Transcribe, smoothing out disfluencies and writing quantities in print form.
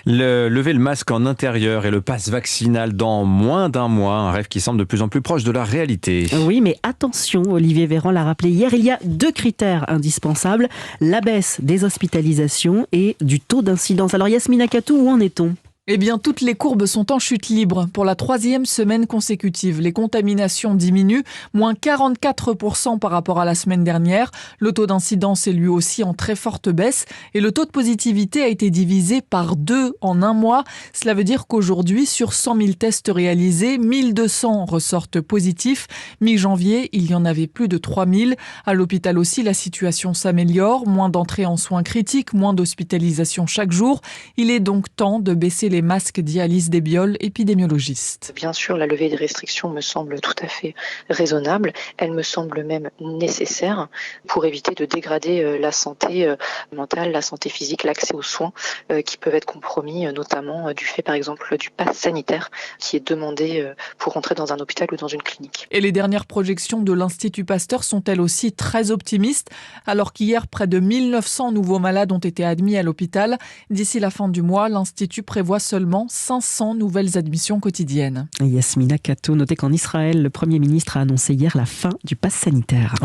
Lever le masque en intérieur et le pass vaccinal dans moins d'un mois, un rêve qui semble de plus en plus proche de la réalité. Oui, mais attention, Olivier Véran l'a rappelé hier, il y a 2 critères indispensables, la baisse des hospitalisations et du taux d'incidence. Alors Yasmina Katou, où en est-on ? Eh bien, toutes les courbes sont en chute libre. Pour la 3e semaine consécutive, les contaminations diminuent, moins 44% par rapport à la semaine dernière. Le taux d'incidence est lui aussi en très forte baisse et le taux de positivité a été divisé par 2 en un mois. Cela veut dire qu'aujourd'hui, sur 100 000 tests réalisés, 1200 ressortent positifs. Mi-janvier, il y en avait plus de 3000. À l'hôpital aussi, la situation s'améliore. Moins d'entrées en soins critiques, moins d'hospitalisations chaque jour. Il est donc temps de baisser les masques, dit Alice Desbioles, épidémiologiste. Bien sûr, la levée des restrictions me semble tout à fait raisonnable. Elle me semble même nécessaire pour éviter de dégrader la santé mentale, la santé physique, l'accès aux soins qui peuvent être compromis, notamment du fait, par exemple, du pass sanitaire qui est demandé pour entrer dans un hôpital ou dans une clinique. Et les dernières projections de l'Institut Pasteur sont elles aussi très optimistes, alors qu'hier, près de 1900 nouveaux malades ont été admis à l'hôpital. D'ici la fin du mois, l'Institut prévoit seulement 500 nouvelles admissions quotidiennes. Yasmina Katou, notez qu'en Israël, le Premier ministre a annoncé hier la fin du pass sanitaire.